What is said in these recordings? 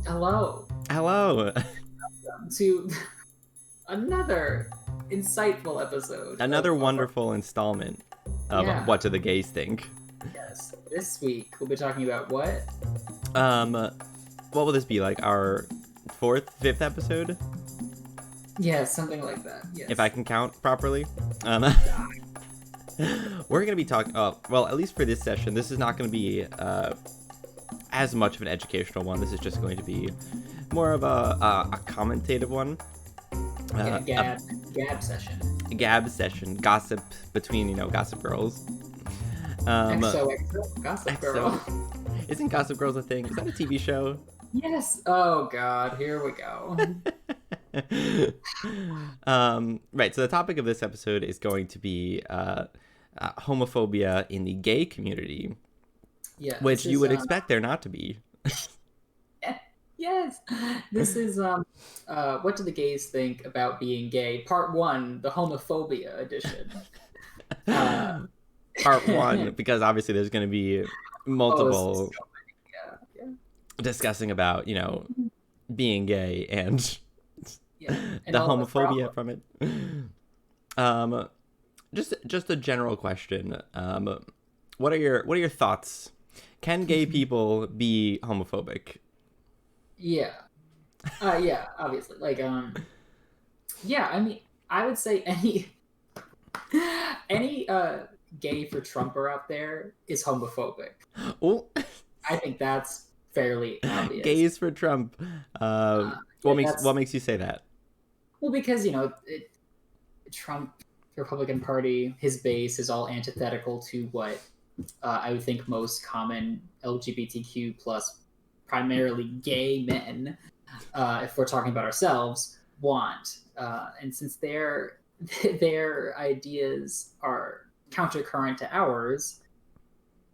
Hello Hello. to another insightful episode. Another wonderful installment of Yeah. What Do the Gays Think? Yes. This week we'll be talking about what? What will this be, like our fifth episode? Yeah, something like that. Yes. If I can count properly. We're going to be talking, well, at least for this session, this is not going to be as much of an educational one. This is just going to be more of a commentative one. Gab session. Gab session. Gossip between, Gossip Girls. XOXO Gossip Girl. Isn't Gossip Girls a thing? Is that a TV show? Yes. Oh God, here we go. Right, so the topic of this episode is going to be homophobia in the gay community. Yeah. Which you would expect there not to be. Yes. This is what do the gays think about being gay? Part 1, the homophobia edition. Part 1, because obviously there's going to be multiple discussing about, being gay and the homophobia from it. Just a general question. What are your thoughts? Can gay people be homophobic? Yeah, obviously. Like, yeah. I mean, I would say any gay for Trumper out there is homophobic. Oh, I think that's fairly obvious. Gays for Trump. What makes you say that? Well, because Trump, Republican Party, his base is all antithetical to what I would think most common LGBTQ plus, primarily gay men, if we're talking about ourselves, want. And since their ideas are countercurrent to ours,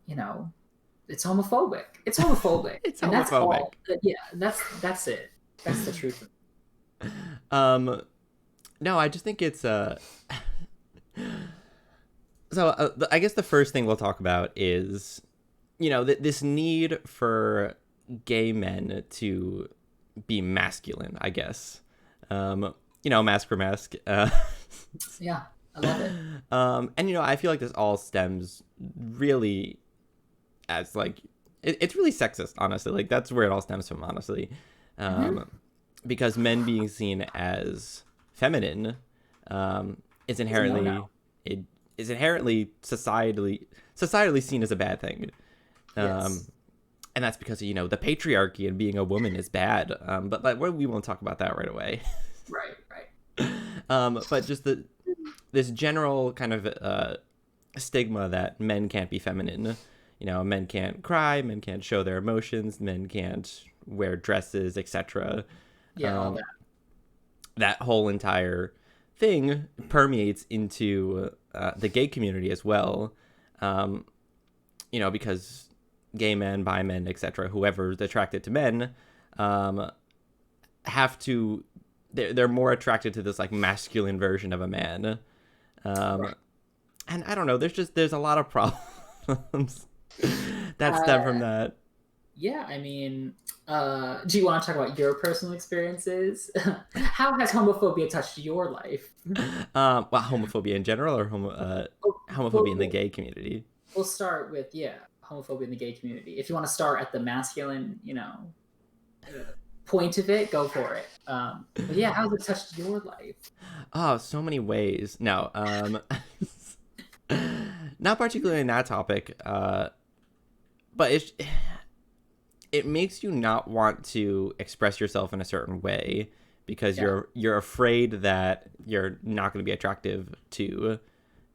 it's homophobic. It's homophobic. It's and homophobic. That's it. That's the truth. No, I just think it's So I guess the first thing we'll talk about is, this need for gay men to be masculine, I guess. Mask for mask. Yeah, I love it. And, I feel like this all stems really as, like, it's really sexist, honestly. Like, that's where it all stems from, honestly. Because men being seen as feminine is inherently... is inherently societally seen as a bad thing. Yes. And that's because, the patriarchy and being a woman is bad. But we won't talk about that right away. Right. But just this general kind of stigma that men can't be feminine. Men can't cry, men can't show their emotions, men can't wear dresses, etc. Yeah, all that. That whole entire thing permeates into the gay community as well, because gay men, bi men, etc., whoever's attracted to men, they're more attracted to this, like, masculine version of a man, Right. And I don't know. There's a lot of problems that stem from that. Yeah, I mean, do you want to talk about your personal experiences? How has homophobia touched your life? Well, homophobia in general, or homophobia in the gay community? We'll start with, homophobia in the gay community. If you want to start at the masculine, point of it, go for it. But yeah, how has it touched your life? Oh, so many ways. No, not particularly in that topic, but it makes you not want to express yourself in a certain way because you're afraid that you're not going to be attractive to,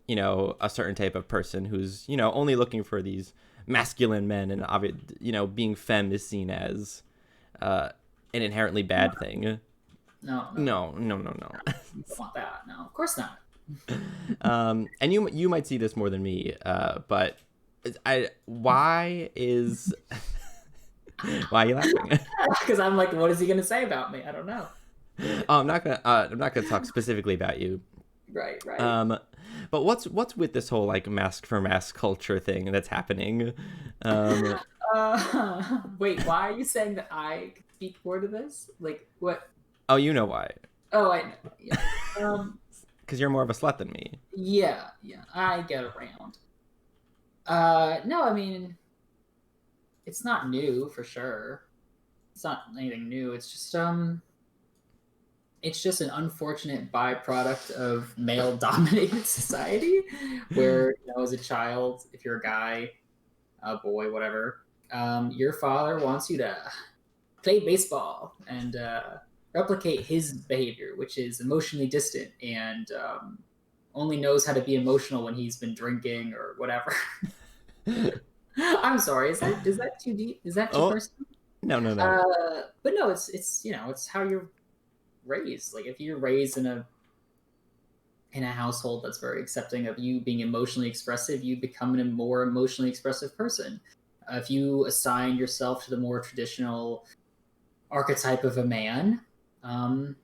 a certain type of person who's, only looking for these masculine men, and being femme is seen as an inherently bad thing. No. No. You don't want that. No, of course not. And you might see this more than me, but why are you laughing? Because I'm like, what is he gonna say about me? I don't know. I'm not gonna talk specifically about you. Right. But what's with this whole, like, mask for mask culture thing that's happening? Wait, why are you saying that I could speak more to this? Like, what? Oh, you know why? Oh, I know. Yeah. Um, Because you're more of a slut than me. yeah, I get around. No, I mean, it's not new for sure. It's not anything new. It's just an unfortunate byproduct of male dominated society where, as a child, if you're a guy, a boy, whatever, your father wants you to play baseball and replicate his behavior, which is emotionally distant and only knows how to be emotional when he's been drinking or whatever. I'm sorry. Is that too deep? Is that too Oh, personal? no, no, no. But no, it's how you're raised. Like if you're raised in a household that's very accepting of you being emotionally expressive, you become a more emotionally expressive person. If you assign yourself to the more traditional archetype of a man, um,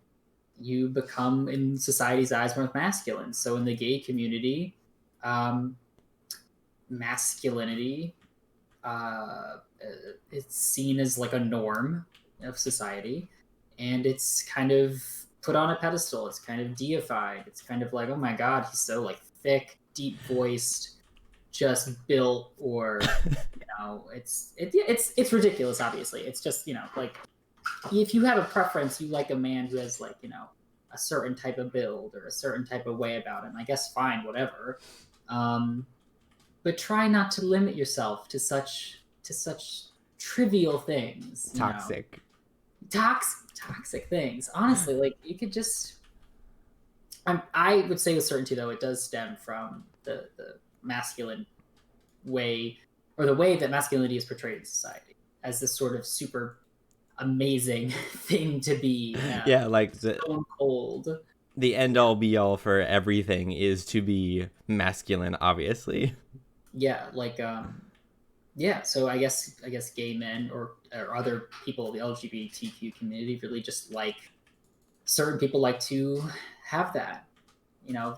you become, in society's eyes, more masculine. So in the gay community, um, masculinity it's seen as like a norm of society, and it's kind of put on a pedestal. It's kind of deified. It's kind of like, oh my god, he's so like thick, deep voiced, just built, or it's ridiculous. Obviously, it's just like if you have a preference, you like a man who has like a certain type of build or a certain type of way about him. I guess fine, whatever. Um, but try not to limit yourself to such trivial things, Toxic. toxic things. Honestly, like you could just. I would say with certainty, though, it does stem from the masculine way, or the way that masculinity is portrayed in society as this sort of super amazing thing to be, Yeah, like stone cold. the end all be all for everything is to be masculine, obviously. Yeah, like yeah. So I guess gay men or other people of the LGBTQ community really just like certain people like to have that.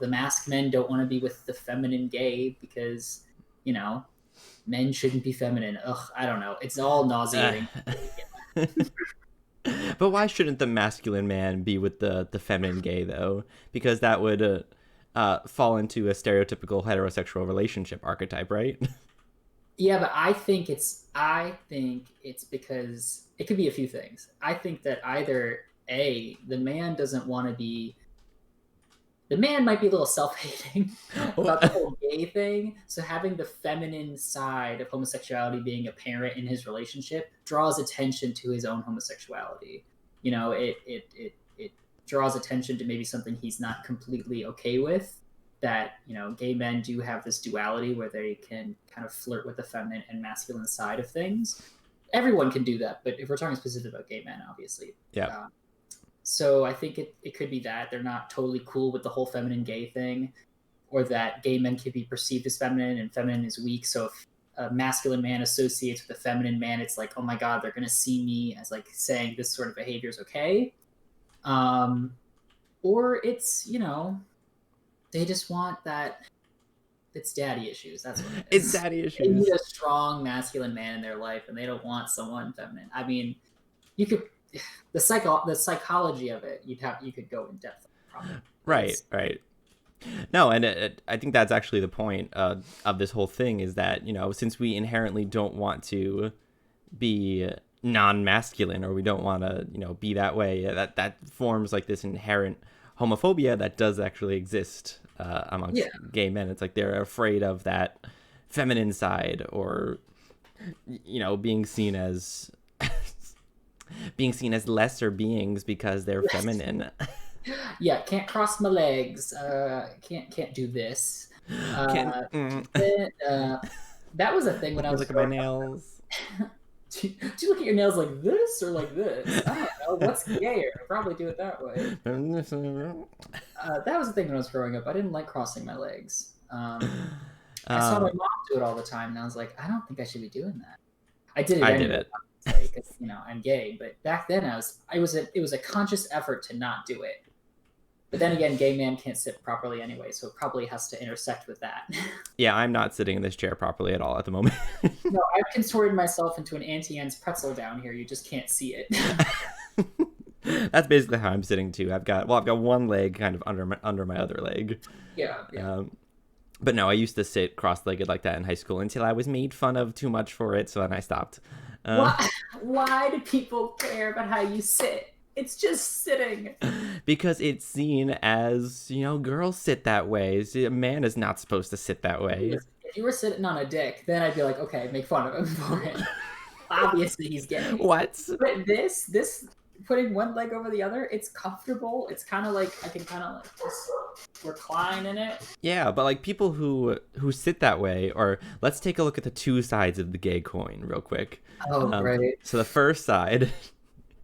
The masked men don't want to be with the feminine gay because you know men shouldn't be feminine. Ugh, I don't know. It's all Uh, nauseating. but why shouldn't the masculine man be with the feminine gay though? Because that would fall into a stereotypical heterosexual relationship archetype, right? Yeah, but I think it's because it could be a few things. I think that either A, the man might be a little self-hating about the whole gay thing. So having the feminine side of homosexuality being apparent in his relationship draws attention to his own homosexuality. It draws attention to maybe something he's not completely okay with. That gay men do have this duality where they can kind of flirt with the feminine and masculine side of things. Everyone can do that, but if we're talking specifically about gay men, obviously, Yeah. so I think it could be that they're not totally cool with the whole feminine gay thing, or that gay men can be perceived as feminine and feminine is weak. So if a masculine man associates with a feminine man, it's like, oh my god, they're gonna see me as like saying this sort of behavior is okay. Um, or it's they just want that. It's daddy issues. That's what it It's is. daddy They need issues. a strong masculine man in their life, and they don't want someone feminine. I mean, you could the psychology of it. You could go in depth probably. Right, right. No, and I think that's actually the point of this whole thing is that, since we inherently don't want to be non-masculine, or we don't want to, be that way, that forms like this inherent homophobia that does actually exist amongst Yeah, gay men. It's like they're afraid of that feminine side, or, being seen as lesser beings because they're feminine. yeah. Can't cross my legs. Can't do this. Can Uh, that was a thing when let I me was look at my growing up. nails. Do you look at your nails like this or like this? I don't know. What's gayer? Probably do it that way. That was the thing when I was growing up. I didn't like crossing my legs. I saw my um, mom do it all the time, and I was like, I don't think I should be doing that. I did it I did anyway, it. obviously, because I'm gay. But back then, it was a conscious effort to not do it. But then again, gay man can't sit properly anyway, so it probably has to intersect with that. Yeah, I'm not sitting in this chair properly at all at the moment. No, I've contorted myself into an Auntie Anne's pretzel down here. You just can't see it. That's basically how I'm sitting too. I've got one leg kind of under my other leg. Yeah. But no, I used to sit cross-legged like that in high school until I was made fun of too much for it, so then I stopped. Why do people care about how you sit? It's just sitting. Because it's seen as, girls sit that way. A man is not supposed to sit that way. If you were sitting on a dick, then I'd be like, okay, make fun of him for it. Obviously, he's gay. What? But this putting one leg over the other, it's comfortable. It's kind of like I can kind of like just recline in it. Yeah, but like people who sit that way, or let's take a look at the two sides of the gay coin real quick. Oh, right. So the first side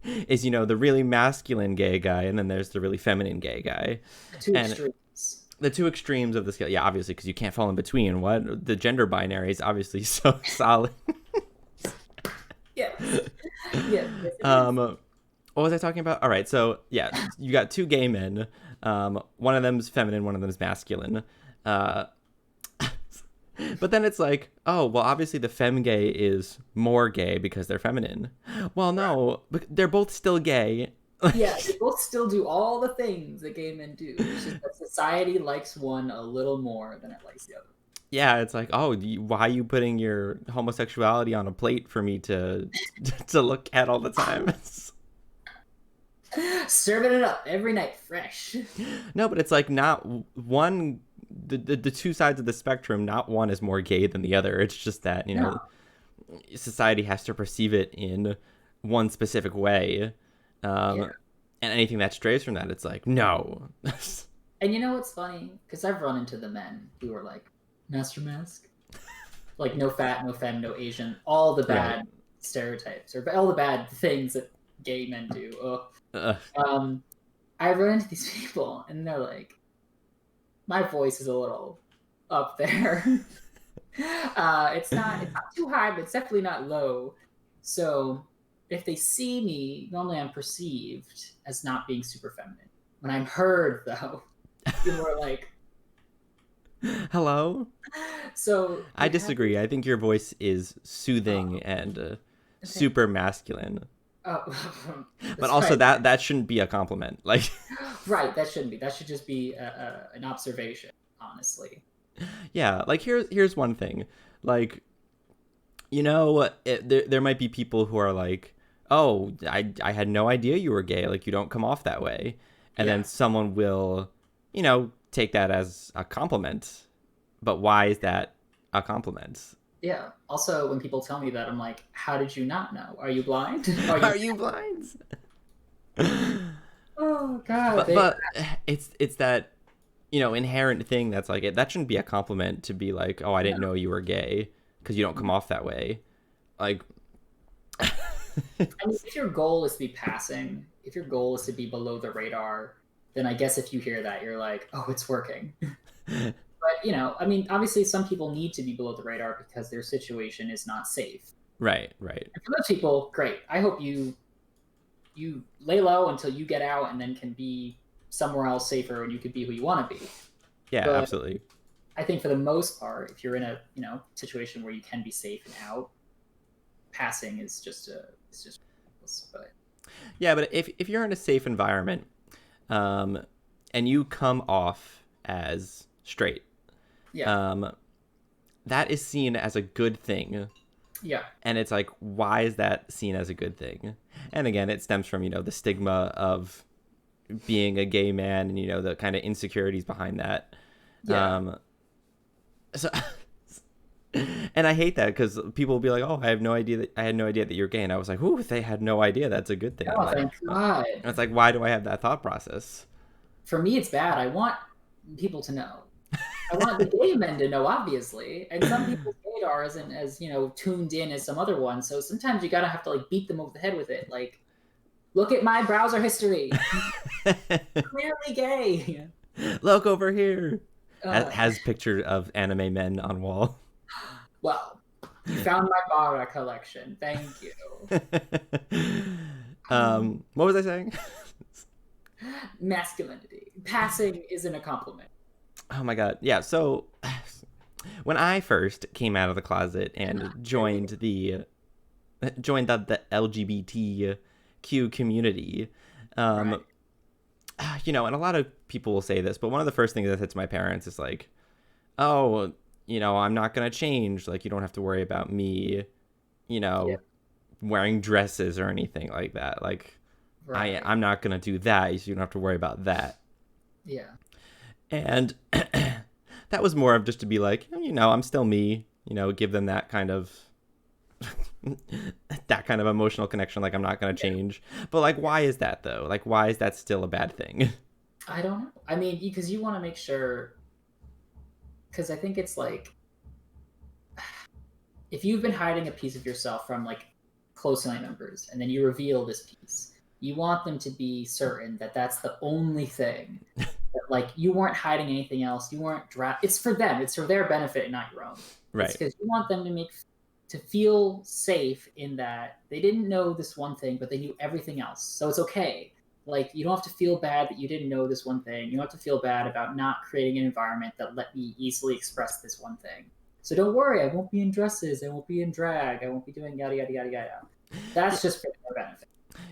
is, the really masculine gay guy, and then there's the really feminine gay guy. Extremes. The two extremes of the scale. Yeah, obviously, because you can't fall in between. What? The gender binary is obviously so solid. Yeah. What was I talking about? All right, so yeah, you got two gay men. One of them's feminine, one of them's masculine. But then it's like, oh, well, obviously the femme gay is more gay because they're feminine. Well, no, but they're both still gay. Yeah, they both still do all the things that gay men do. It's just that society likes one a little more than it likes the other. Yeah, it's like, oh, why are you putting your homosexuality on a plate for me to look at all the time? Serving it up every night fresh. No, but it's like not one, the two sides of the spectrum, not one is more gay than the other. It's just that, society has to perceive it in one specific way. And anything that strays from that, it's like, no. And you know what's funny? Because I've run into the men who are like, master mask. Like, no fat, no femme, no Asian. All the bad stereotypes, or all the bad things that gay men do. I run into these people, and they're like, my voice is a little up there. It's not too high, but it's definitely not low. So if they see me, normally I'm perceived as not being super feminine. When I'm heard, though, people are like, hello? So I disagree. I think your voice is soothing and super masculine. But also that shouldn't be a compliment. Like, right, that shouldn't be. That should just be an observation, honestly. Yeah, like here's one thing. Like, there might be people who are like, oh, I had no idea you were gay. Like, you don't come off that way. And then someone will, take that as a compliment. But why is that a compliment? Yeah. Also, when people tell me that, I'm like, how did you not know? Are you blind? Are you blind? Oh, God. But it's that, inherent thing that's like, that shouldn't be a compliment to be like, oh, I didn't know you were gay, because you don't come off that way. Like, I mean, if your goal is to be passing, if your goal is to be below the radar, then I guess if you hear that, you're like, oh, it's working. But, I mean, obviously some people need to be below the radar because their situation is not safe. Right. And for those people, great. I hope you lay low until you get out and then can be somewhere else safer and you can be who you want to be. Yeah, but absolutely. I think for the most part, if you're in a, situation where you can be safe and out, passing is just but yeah, but if you're in a safe environment, and you come off as straight, that is seen as a good thing. Yeah. And it's like, why is that seen as a good thing? And again, it stems from, the stigma of being a gay man and, the kind of insecurities behind that. Yeah. So, and I hate that because people will be like, oh, I had no idea that you're gay. And I was like, ooh, if they had no idea, that's a good thing. Oh, thank God. And it's like, why do I have that thought process? For me, it's bad. I want people to know. I want the gay men to know, obviously. And some people's gaydar isn't as, tuned in as some other ones. So sometimes you gotta have to like beat them over the head with it. Like, look at my browser history. Clearly gay. Look over here. Has picture of anime men on wall. Well, you found my Bara collection. Thank you. What was I saying? Masculinity. passing isn't a compliment. Oh my god. Yeah, so when I first came out of the closet and joined the LGBTQ community, Right. um, and a lot of people will say this, but one of the first things I said to my parents is like, "Oh, I'm not gonna change. Like, you don't have to worry about me, you Yeah. know, wearing dresses or anything like that. Like, Right. I'm not gonna do that, so you don't have to worry about that." Yeah. And that was more of just to be like, I'm still me, give them that kind of emotional connection. Like, I'm not going to Yeah. change. But like, why is that though? Like, why is that still a bad thing? I don't know. I mean, because you want to make sure, because I think it's like, if you've been hiding a piece of yourself from like close family members and then you reveal this piece, you want them to be certain that that's the only thing that like you weren't hiding anything else. You weren't it's for them. It's for their benefit and not your own. It's Right. because you want them to feel safe in that they didn't know this one thing, but they knew everything else. So it's okay. Like you don't have to feel bad that you didn't know this one thing. You don't have to feel bad about not creating an environment that let me easily express this one thing. So don't worry, I won't be in dresses, I won't be in drag, I won't be doing yada yada yada yada. Yeah. That's just for their benefit.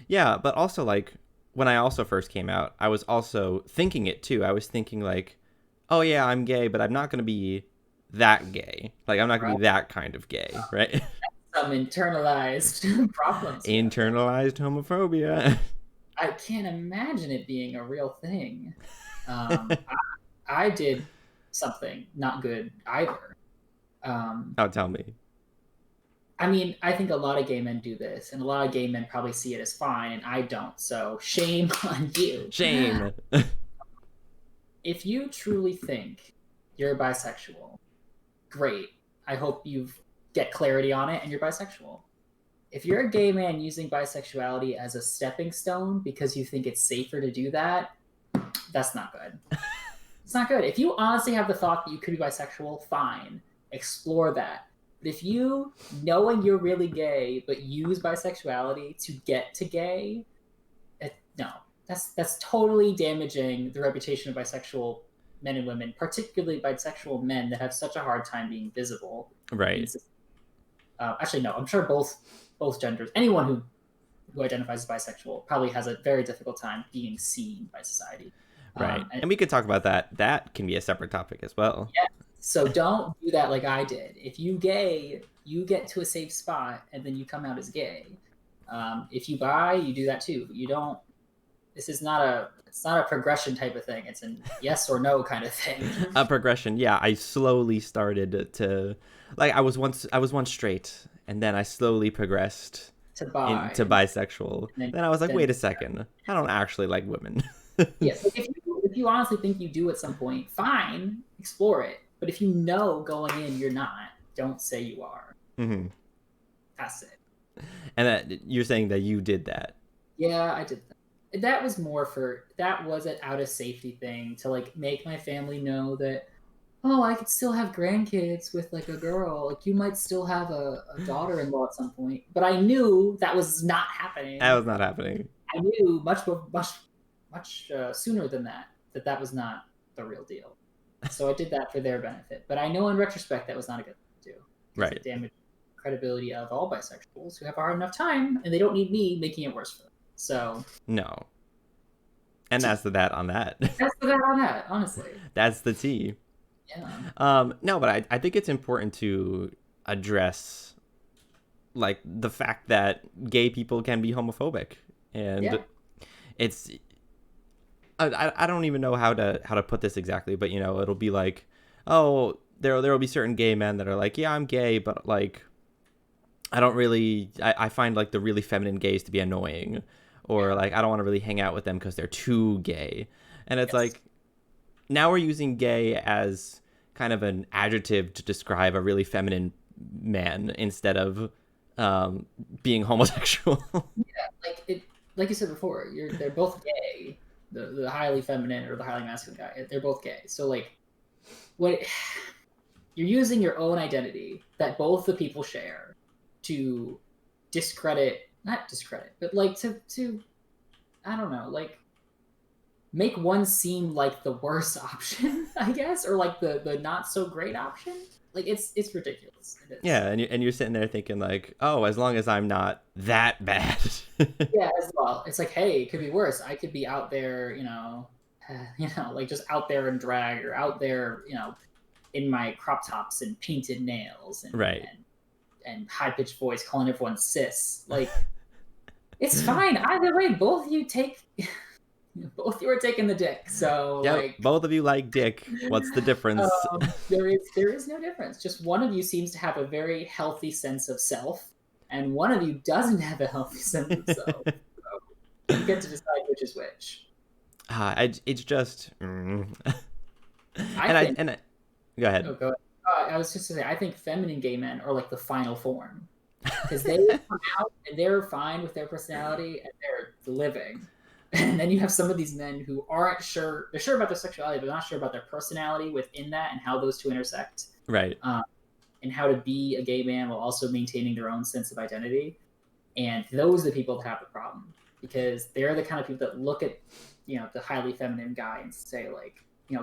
Yeah, but also like when I also first came out, I was also thinking it too. I was thinking like, oh yeah, I'm gay, but I'm not going to be that gay. Like, I'm not going Right? to be that kind of gay, right? Some internalized problems you have there. Internalized homophobia. I can't imagine it being a real thing. I did something not good either. Oh, tell me. I mean, I think a lot of gay men do this, and a lot of gay men probably see it as fine, and I don't. So shame on you. Shame. If you truly think you're bisexual, great. I hope you get clarity on it and you're bisexual. If you're a gay man using bisexuality as a stepping stone because you think it's safer to do that, that's not good. It's not good. If you honestly have the thought that you could be bisexual, fine. Explore that. But if you, knowing you're really gay, but use bisexuality to get to gay, no. That's totally damaging the reputation of bisexual men and women, particularly bisexual men that have such a hard time being visible. Right. Actually, no. I'm sure both genders, anyone who identifies as bisexual, probably has a very difficult time being seen by society. Right. And And we could talk about that. That can be a separate topic as well. yeah, so don't do that like I did. If you gay, you get to a safe spot and then you come out as gay. If you bi, you do that too. But you don't. This is not a. It's not a progression type of thing. It's an yes or no kind of thing. A progression. Yeah, I slowly started to like I was once straight and then I slowly progressed To bi, into bisexual. Then I was like, then wait a second. I don't actually like women. yes. Like if you honestly think you do at some point, fine, explore it. But if you know going in you're not, don't say you are. Mm-hmm. That's it. And that you're saying that you did that. Yeah, I did that. That was an out of safety thing to like make my family know that I could still have grandkids with like a girl. Like you might still have a daughter-in-law at some point. But I knew that was not That happening. was not happening. I knew much sooner than that was not the real deal. So I did that for their benefit. But I know in retrospect that was not a good thing to do because Right. it damaged the credibility of all bisexuals who have a hard enough time and they don't need me making it worse for them. So No. And that's the that on that. that's the that on that, honestly. That's the tea. Yeah. No, but I think it's important to address like the fact that gay people can be homophobic, and Yeah. it's I don't even know how to put this exactly, but it'll be like, oh, there'll be certain gay men that are like, yeah, I'm gay, but like I find like the really feminine gays to be annoying, or like I don't want to really hang out with them because they're too gay, and it's Yes. like now we're using gay as kind of an adjective to describe a really feminine man instead of being homosexual. Like you said before, they're both gay. The highly feminine or the highly masculine guy, they're both gay. So like, what you're using your own identity that both the people share to not discredit, but like to I don't know, like make one seem like the worst option, I guess, or like the not so great option. Like it's ridiculous. It is. Yeah, and you're sitting there thinking like, oh, as long as I'm not that bad. Yeah, as well. It's like, hey, it could be worse. I could be out there, like just out there in drag or out there, in my crop tops and painted nails and Right. and high pitched voice calling everyone cis. Like, it's fine. Either way, both of you are taking the dick. So Yep, like, both of you like dick. What's the difference? there is no difference. Just one of you seems to have a very healthy sense of self, and one of you doesn't have a healthy sense of self. So you get to decide which is which. It's just, I think. go ahead. Oh, go ahead. I was just to say, I think feminine gay men are like the final form because they come out and they're fine with their personality and they're living. And then you have some of these men who aren't sure. They're sure about their sexuality, but not sure about their personality within that and how those two intersect. Right. And how to be a gay man while also maintaining their own sense of identity. And those are the people that have the problem because they're the kind of people that look at, the highly feminine guy and say like,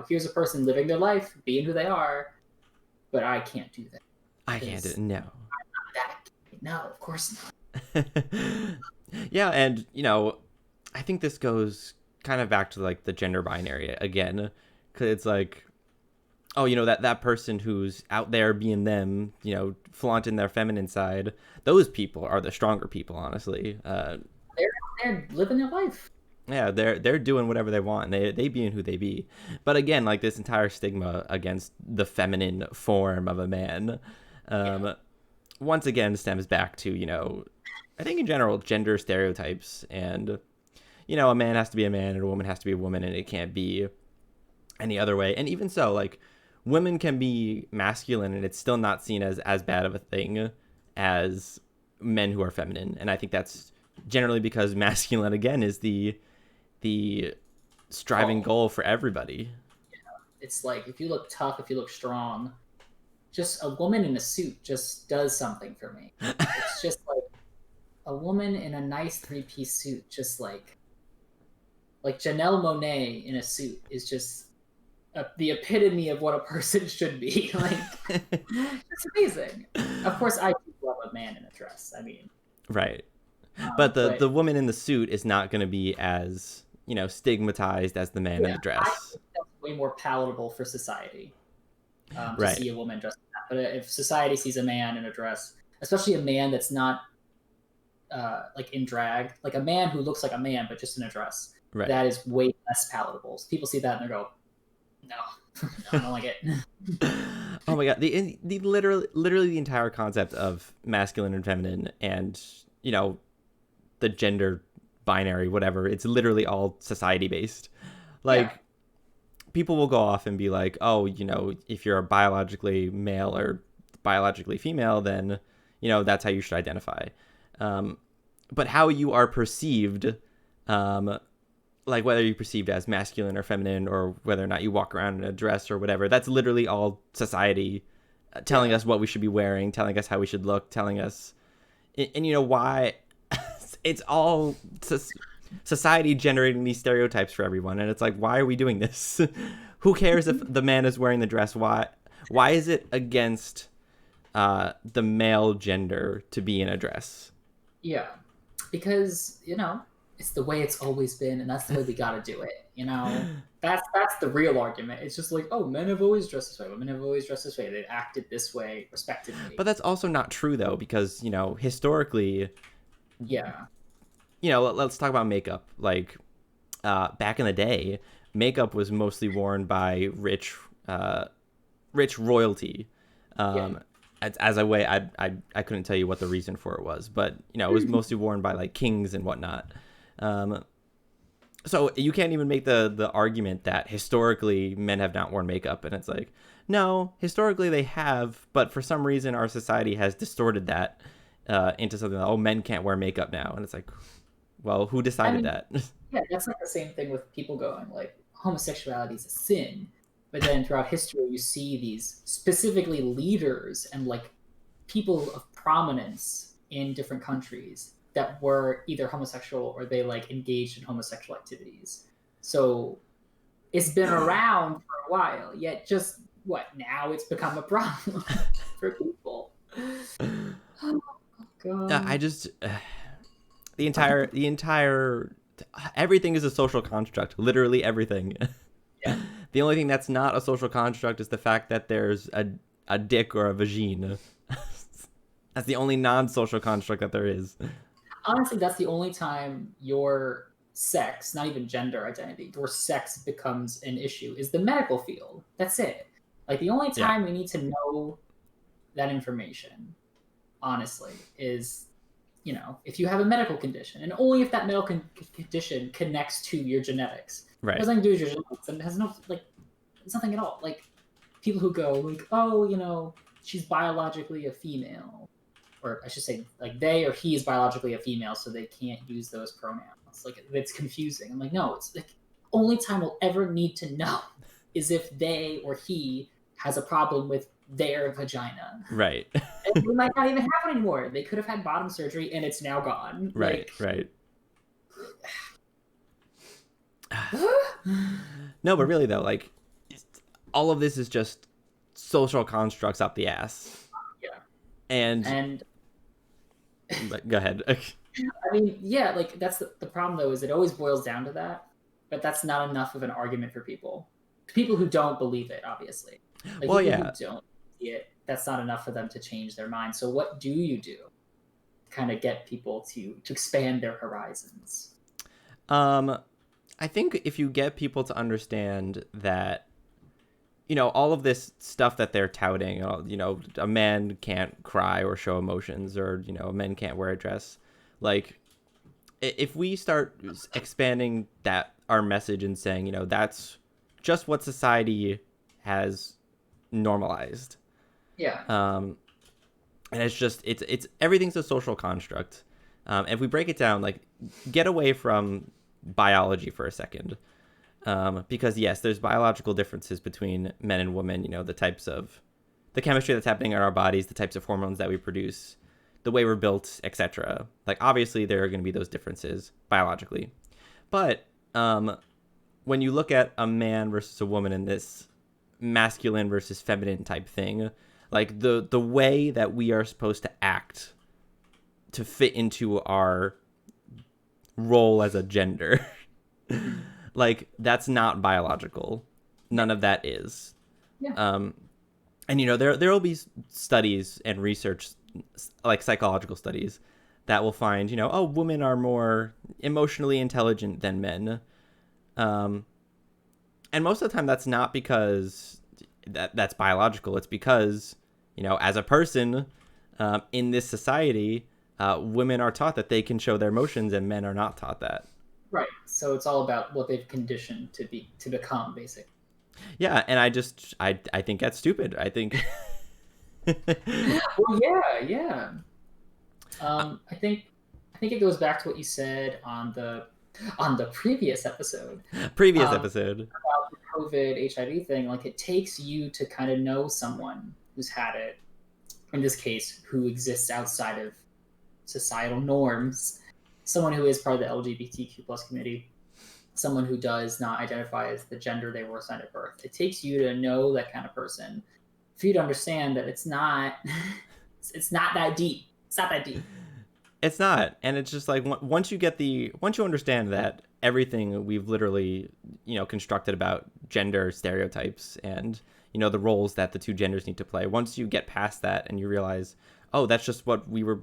here's a person living their life, being who they are, but I can't do that. I can't do it. No. I'm not that. No, of course not. Yeah, and I think this goes kind of back to like the gender binary again, because it's like, oh, that person who's out there being them, flaunting their feminine side. Those people are the stronger people, honestly. They're living their life. Yeah, they're doing whatever they want. And they being who they be. But again, like this entire stigma against the feminine form of a man, once again stems back to I think in general gender stereotypes and. A man has to be a man and a woman has to be a woman and it can't be any other way. And even so, like, women can be masculine and it's still not seen as bad of a thing as men who are feminine. And I think that's generally because masculine, again, is the striving goal for everybody. Yeah. It's like, if you look tough, if you look strong, just a woman in a suit just does something for me. It's just like a woman in a nice 3-piece suit, just like Janelle Monáe in a suit is just the epitome of what a person should be. Like, it's amazing. Of course, I do love a man in a dress. I mean, right. But the woman in the suit is not going to be as stigmatized as the man in the dress. I think that's way more palatable for society to right. see a woman dressed like that. But if society sees a man in a dress, especially a man that's not like in drag, like a man who looks like a man but just in a dress. Right. That is way less palatable. So people see that and they go, "No, I don't like it." Oh my god! The literally the entire concept of masculine and feminine, and the gender binary, whatever. It's literally all society based. Like, people will go off and be like, "Oh, if you're biologically male or biologically female, then that's how you should identify." But how you are perceived. Like whether you're perceived as masculine or feminine or whether or not you walk around in a dress or whatever, that's literally all society telling us what we should be wearing, telling us how we should look, telling us, and why it's all society generating these stereotypes for everyone. And it's like, why are we doing this? Who cares if the man is wearing the dress? Why is it against the male gender to be in a dress? Yeah, because, it's the way it's always been, and that's the way we got to do it. That's the real argument. It's just like, oh, men have always dressed this way. Women have always dressed this way. They've acted this way, respectively. But that's also not true, though, because historically, let's talk about makeup. Like, back in the day, makeup was mostly worn by rich royalty. As a way, I couldn't tell you what the reason for it was, but it was mostly worn by like kings and whatnot. So you can't even make the argument that historically men have not worn makeup, and it's like, no, historically they have, but for some reason our society has distorted that into something like, oh, men can't wear makeup now, and it's like, well, who decided that? Yeah, that's like the same thing with people going like homosexuality is a sin. But then throughout history, you see these specifically leaders and like people of prominence in different countries that were either homosexual or they like engaged in homosexual activities. So it's been around for a while, yet just what now it's become a problem for people. Oh I god. just the entire everything is a social construct. Literally everything. Yeah. The only thing that's not a social construct is the fact that there's a dick or a vagina. That's the only non-social construct that there is. Honestly, that's the only time your sex, not even gender identity, your sex becomes an issue is the medical field. That's it. Like the only Yeah. time we need to know that information, honestly, is if you have a medical condition, and only if that medical condition connects to your genetics. It Right. has nothing to do with your genetics, and it has no it's nothing at all. Like people who go like, oh, she's biologically a female, or I should say, like they or he is biologically a female, so they can't use those pronouns. Like it's confusing. I'm like, no, it's like only time we'll ever need to know is if they or he has a problem with their vagina. Right. And they might not even have it anymore. They could have had bottom surgery and it's now gone. Right. Like, Right. No, but really though, like all of this is just social constructs up the ass. yeah. And go ahead. I mean, yeah, like that's the problem though, is it always boils down to that, but that's not enough of an argument for people. People who don't believe it, obviously. Like Well, people yeah. who don't see it, that's not enough for them to change their mind. So what do you do to kind of get people to expand their horizons? I think if you get people to understand that, all of this stuff that they're touting, a man can't cry or show emotions, or, a man can't wear a dress. Like, if we start expanding that, our message, and saying, that's just what society has normalized. Yeah. And it's just, it's everything's a social construct. If we break it down, like, get away from biology for a second. Because yes, there's biological differences between men and women, the chemistry that's happening in our bodies, the types of hormones that we produce, the way we're built, etc. Like obviously there are going to be those differences biologically. But when you look at a man versus a woman in this masculine versus feminine type thing, like the way that we are supposed to act to fit into our role as a gender, like that's not biological. None of that is. Yeah. And there will be studies and research, like psychological studies, that will find women are more emotionally intelligent than men, and most of the time that's not because that's biological. It's because as a person in this society, women are taught that they can show their emotions and men are not taught that. Right. So it's all about what they've conditioned to become, basically. Yeah, and I think that's stupid. I think. Well, yeah. I think it goes back to what you said on the previous episode. Episode About the COVID HIV thing. Like it takes you to kind of know someone who's had it. In this case, who exists outside of societal norms. Someone who is part of the LGBTQ plus community, someone who does not identify as the gender they were assigned at birth. It takes you to know that kind of person for you to understand that it's not that deep. It's not that deep. It's not. And it's just like once you understand that everything we've literally, constructed about gender stereotypes and, the roles that the two genders need to play, once you get past that and you realize, oh, that's just what we were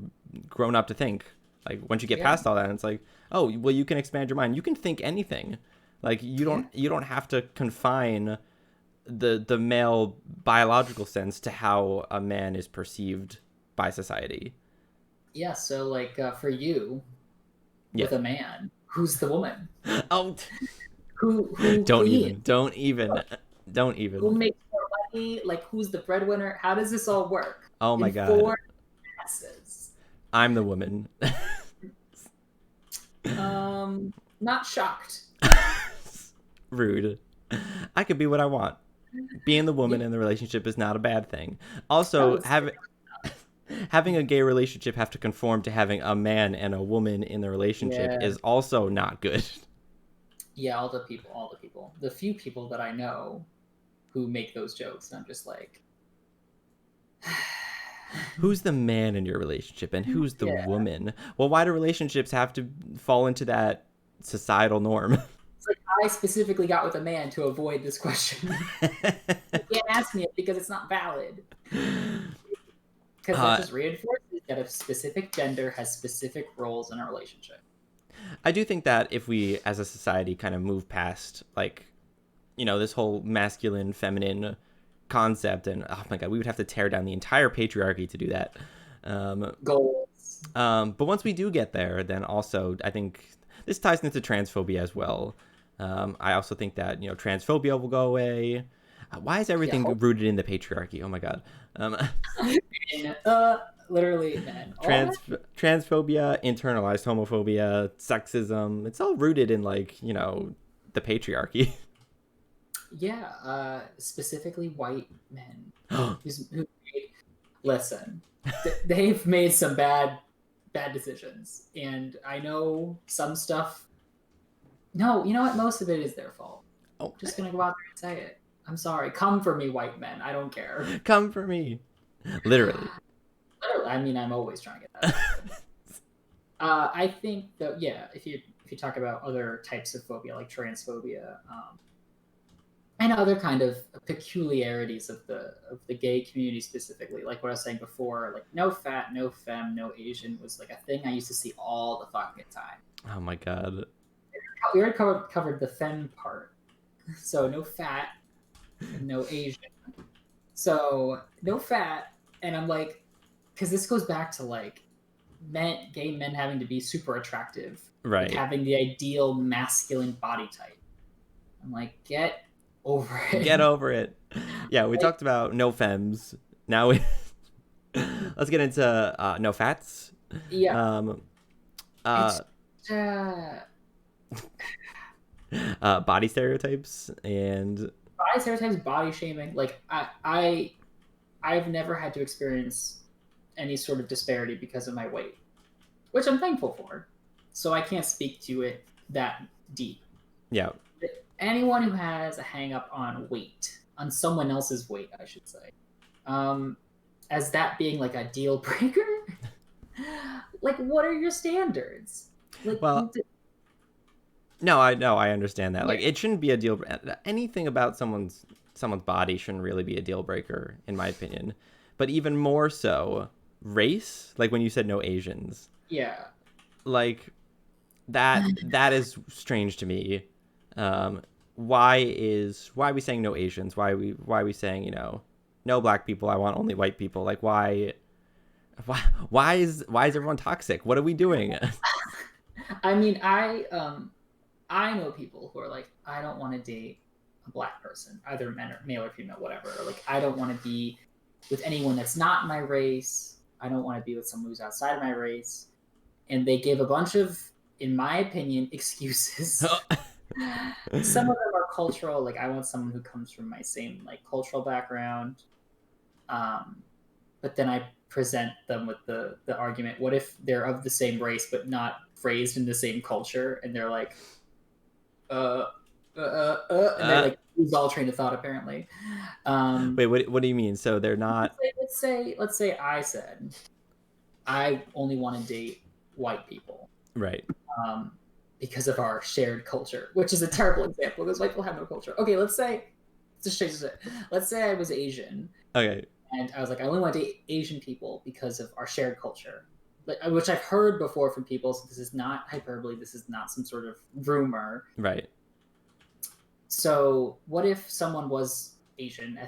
grown up to think. Like once you get past all that, and it's like, oh, well, you can expand your mind. You can think anything. Like you don't have to confine the male biological sense to how a man is perceived by society. Yeah. So like for you, with a man, who's the woman? Oh, who don't cleans? even. Who makes more money? Like who's the breadwinner? How does this all work? Oh my in God. 4 passes. I'm the woman. Not shocked. Rude. I could be what I want. Being the woman in the relationship is not a bad thing. Also, having a gay relationship have to conform to having a man and a woman in the relationship is also not good. Yeah, all the people. The few people that I know who make those jokes, and I'm just like, Who's the man in your relationship and who's the yeah. woman? Well, why do relationships have to fall into that societal norm? It's like I specifically got with a man to avoid this question. You can't ask me it because it's not valid. Because that just reinforces that a specific gender has specific roles in a relationship. I do think that if we, as a society, kind of move past, like, this whole masculine, feminine concept, and oh my god, we would have to tear down the entire patriarchy to do that. Goals. But once we do get there, then also I think this ties into transphobia as well. I also think that transphobia will go away. Why is everything rooted in the patriarchy? Oh my god. Literally, man. Transphobia, internalized homophobia, sexism. It's all rooted in the patriarchy. Yeah, specifically white men listen, they've made some bad decisions, and I know some stuff. No, you know what? Most of it is their fault. Oh, just gonna go out there and say it. I'm sorry. Come for me, white men. I don't care. Come for me. Literally. I mean, I'm always trying to get that. I think that if you talk about other types of phobia like transphobia, and other kind of peculiarities of the gay community specifically, like what I was saying before, like no fat, no femme, no Asian was like a thing I used to see all the fucking time. Oh my god. We already covered the femme part, so no fat, no Asian. So no fat, and I'm like, because this goes back to like gay men having to be super attractive, right? Like having the ideal masculine body type. I'm like, get over it. Get over it. Yeah, we talked about no femmes. Now let's get into no fats. Yeah. Body stereotypes and body shaming. Like I've never had to experience any sort of disparity because of my weight, which I'm thankful for. So I can't speak to it that deep. Yeah. Anyone who has a hang up on weight, on someone else's weight, I should say, as that being like a deal breaker, like what are your standards? Like, well, no, I understand that. Yeah. Like, it shouldn't be a deal. Anything about someone's body shouldn't really be a deal breaker, in my opinion. But even more so, race. Like when you said no Asians. Yeah. Like that is strange to me. Why are we saying no Asians? Why are we saying no black people? I want only white people. Like why is everyone toxic? What are we doing? I mean, I know people who are like, I don't want to date a black person, either male or female, whatever. Or like, I don't want to be with anyone that's not my race. I don't want to be with someone who's outside of my race. And they give a bunch of, in my opinion, excuses. Some of them are cultural. Like, I want someone who comes from my same like cultural background. But then I present them with the argument: what if they're of the same race but not raised in the same culture? And they're like, and they like lose all train of thought apparently. Wait, what do you mean? So they're not? Let's say I said I only want to date white people, right? Because of our shared culture, which is a terrible example because white people have no culture. Okay, let's say I was Asian. Okay. And I was like, I only want to date Asian people because of our shared culture, which I've heard before from people. So this is not hyperbole. This is not some sort of rumor. Right. So what if someone was Asian,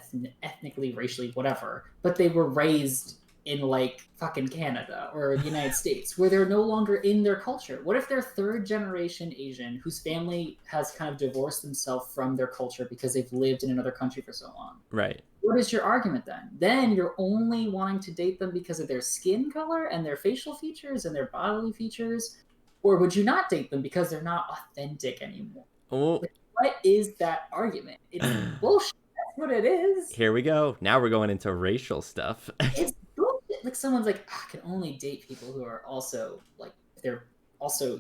ethnically, racially, whatever, but they were raised in like fucking Canada or the United States, where they're no longer in their culture? What if they're third generation Asian whose family has kind of divorced themselves from their culture because they've lived in another country for so long? Right. What is your argument then? Then you're only wanting to date them because of their skin color and their facial features and their bodily features? Or would you not date them because they're not authentic anymore? Oh. Like, what is that argument? It's bullshit. That's what it is. Here we go. Now we're going into racial stuff. It's bullshit. Like someone's like, I can only date people who are also like, they're also,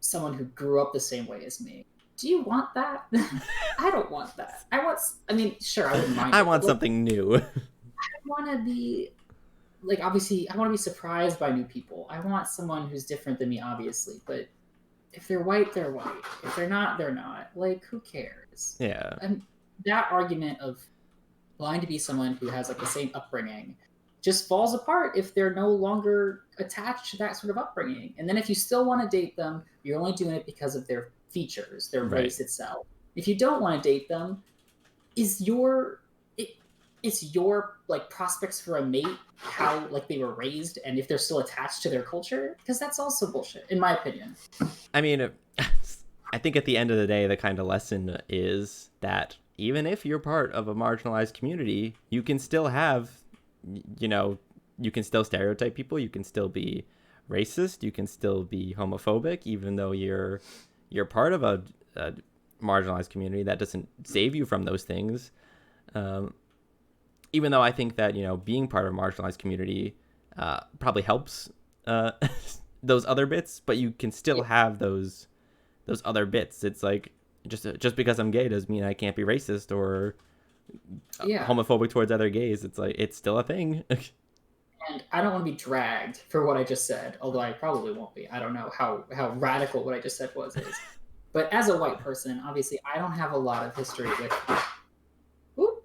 someone who grew up the same way as me. do you want that? I don't want that. I mean, sure, I wouldn't mind. I want something new. I want to be like, obviously, I want to be surprised by new people. I want someone who's different than me, obviously, but if they're white, they're white. If they're not, they're not. Like, who cares? Yeah. And that argument of wanting to be someone who has like the same upbringing just falls apart if they're no longer attached to that sort of upbringing. And then if you still want to date them, you're only doing it because of their features, their race itself. If you don't want to date them, is your like prospects for a mate how like they were raised and if they're still attached to their culture? Because that's also bullshit, in my opinion. I mean, I think at the end of the day, the kind of lesson is that even if you're part of a marginalized community, you can still have, you can still stereotype people. You can still be racist. You can still be homophobic, even though you're part of a marginalized community. That doesn't save you from those things. Even though I think that, being part of a marginalized community probably helps those other bits, but you can still have those other bits. It's like, just because I'm gay doesn't mean I can't be racist or homophobic towards other gays. It's like, it's still a thing. And I don't want to be dragged for what I just said, although I probably won't be. I don't know how radical what I just said is. But as a white person, obviously, I don't have a lot of history with... Whoop.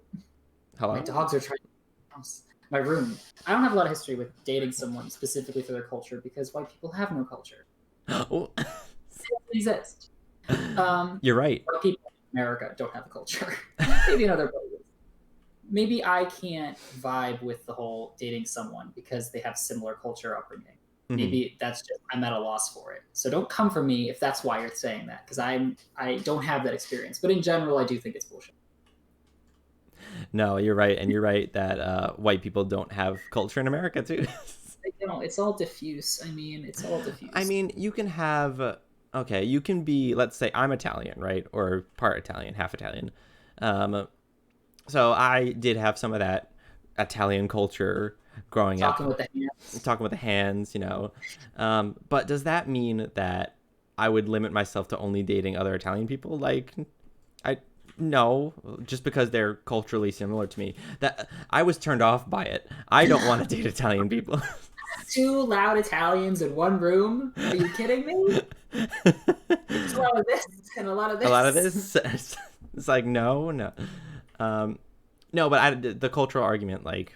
Hello? My dogs are trying to... My room. I don't have a lot of history with dating someone specifically for their culture because white people have no culture. Oh. It doesn't exist. You're right. White people in America don't have a culture. Maybe in other places. Maybe I can't vibe with the whole dating someone because they have similar culture upbringing. Mm-hmm. Maybe that's just, I'm at a loss for it. So don't come for me if that's why you're saying that, because I don't have that experience. But in general, I do think it's bullshit. No, you're right. And you're right that white people don't have culture in America, too. It's all diffuse. I mean, it's all diffuse. I mean, you can have... Okay, you can be, let's say I'm Italian, right? Or part Italian, half Italian. So I did have some of that Italian culture growing up. Talking with the hands, But does that mean that I would limit myself to only dating other Italian people? Like, no, just because they're culturally similar to me. That I was turned off by it. I don't want to date Italian people. 2 loud Italians in one room? Are you kidding me? It's a lot of this and a lot of this. A lot of this. It's like no. No, but the cultural argument, like,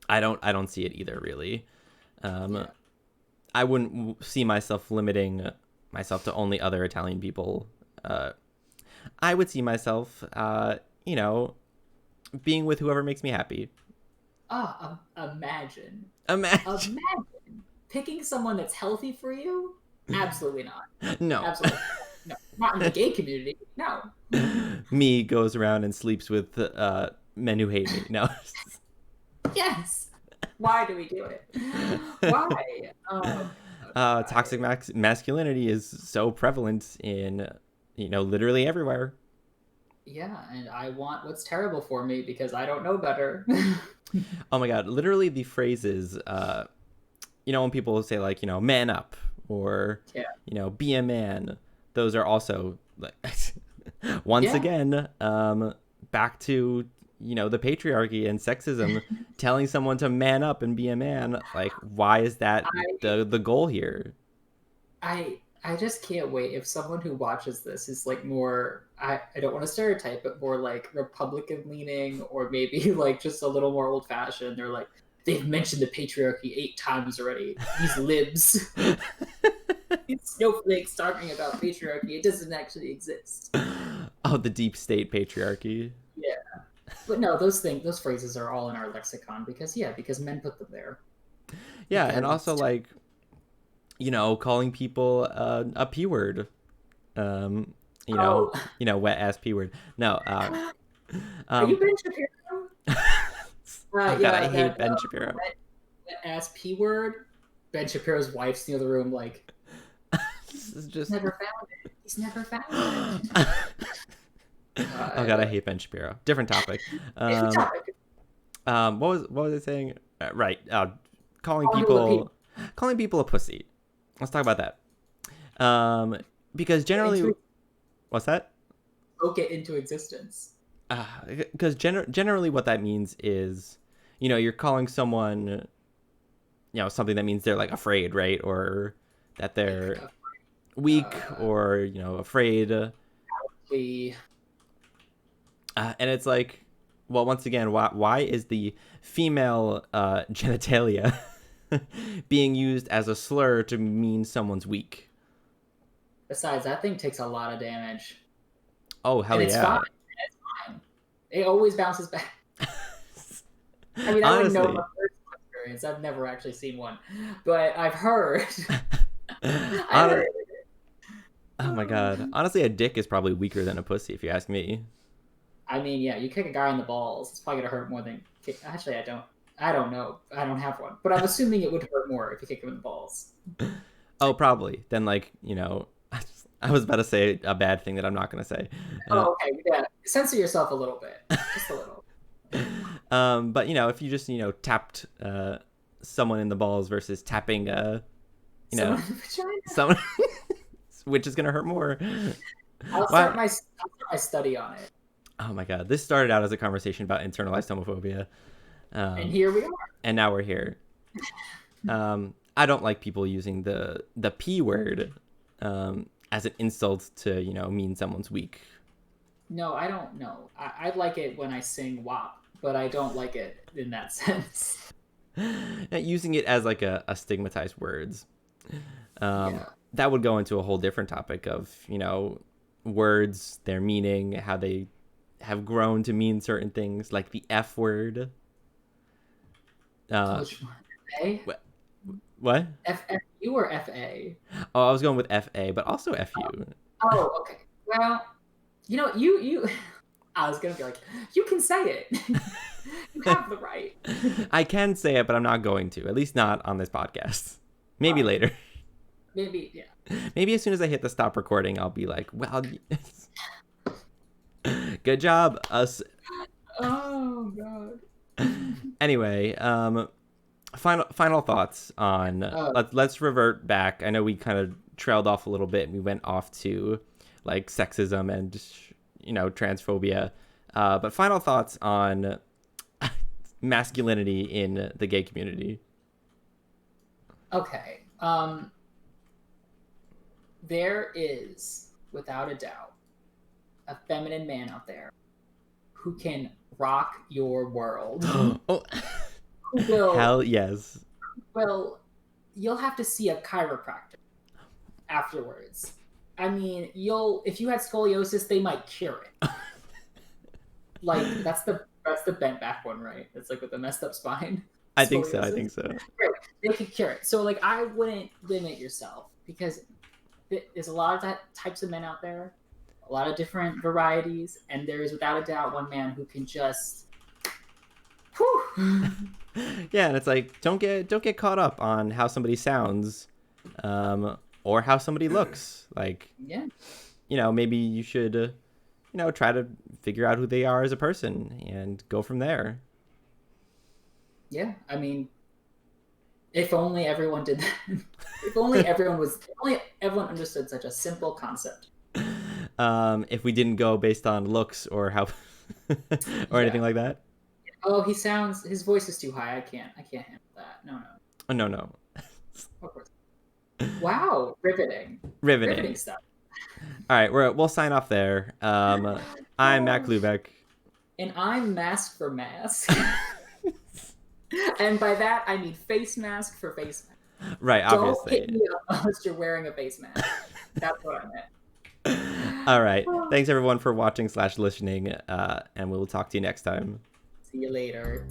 I don't see it either, really. I wouldn't see myself limiting myself to only other Italian people. I would see myself, being with whoever makes me happy. Imagine picking someone that's healthy for you. Absolutely not. No. Absolutely no. Not in the gay community. No. Me goes around and sleeps with men who hate me. No. Yes. Why do we do it? Why? Toxic masculinity is so prevalent in, literally everywhere. Yeah, and I want what's terrible for me because I don't know better. Oh my God. Literally the phrases, when people say like, man up or, be a man. Those are also like, once again, back to, the patriarchy and sexism, telling someone to man up and be a man. Like, why is that the goal here? I just can't wait if someone who watches this is like more, I don't want to stereotype, but more like Republican leaning or maybe like just a little more old fashioned. They're like, they've mentioned the patriarchy 8 times already. These libs. These snowflakes talking about patriarchy. It doesn't actually exist. Oh, the deep state patriarchy. Yeah. But no, those phrases are all in our lexicon because men put them there. Yeah, and also like, calling people a P word. Wet ass P word. No. Are you Ben Shapiro? God, I hate Ben Shapiro. Wet ass P word. Ben Shapiro's wife's in the other room like, just never found it. He's never found it. Oh God, I hate Ben Shapiro. Different topic. What was I saying? Right. Calling people a pussy. Let's talk about that. Because generally, What's that? Spoke it into existence. Because generally what that means is, you're calling someone, something that means they're like afraid, right? Or that they're weak or, afraid. The And it's like, well, once again, why is the female genitalia being used as a slur to mean someone's weak? Besides, that thing takes a lot of damage. Oh, hell and it's yeah. fine. It's fine. It always bounces back. I mean, I wouldn't know Honestly. from personal experience. I've never actually seen one, but I've heard. I heard. Oh my god. Honestly, a dick is probably weaker than a pussy, if you ask me. I mean, yeah, you kick a guy in the balls, it's probably gonna hurt more than kick. Actually, I don't. I don't know. I don't have one, but I'm assuming it would hurt more if you kick him in the balls. Oh, probably. Then, like, I was about to say a bad thing that I'm not going to say. Oh, okay. Yeah. Censor yourself a little bit. Just a little. But, if you just, tapped someone in the balls versus tapping, someone, which is going to hurt more. I'll start my study on it. Oh, my God. This started out as a conversation about internalized homophobia. And here we are. And now we're here. I don't like people using the P word as an insult to, mean someone's weak. No, I don't know. I like it when I sing WAP, but I don't like it in that sense. Using it as like a stigmatized words. That would go into a whole different topic of, words, their meaning, how they have grown to mean certain things, like the F word. Which one? A? What? FU or FA? Oh, I was going with FA, but also FU. Oh, okay. Well, you I was gonna be like, you can say it. You have the right. I can say it, but I'm not going to. At least not on this podcast. Maybe later. Maybe, yeah. Maybe as soon as I hit the stop recording, I'll be like, well, good job, us. Oh, God. Anyway, final thoughts on let's revert back. I know we kind of trailed off a little bit and we went off to like sexism and transphobia, but final thoughts on masculinity in the gay community. Okay. There is, without a doubt, a feminine man out there who can rock your world. Oh. Hell yes. Well, you'll have to see a chiropractor afterwards. I mean, if you had scoliosis, they might cure it. Like that's the bent back one, right? It's like with the messed up spine. I think so. They could cure it. So like, I wouldn't limit yourself because there's a lot of types of men out there, a lot of different varieties, and there is without a doubt one man who can just. Whew. Yeah, and it's like don't get caught up on how somebody sounds, or how somebody looks. Like, maybe you should, try to figure out who they are as a person and go from there. Yeah, I mean, if only everyone did that. If only everyone understood such a simple concept. If we didn't go based on looks or how, or anything like that. Oh, his voice is too high. I can't handle that. No. Oh, no. Of course. Wow, riveting stuff. All right, we'll sign off there. I'm Mac Lubeck. And I'm Mask for Mask. And by that, I mean face mask for face mask. Right, obviously. Don't hit me up unless you're wearing a face mask. That's what I meant. All right. Thanks, everyone, for watching / listening, and we'll talk to you next time. See you later.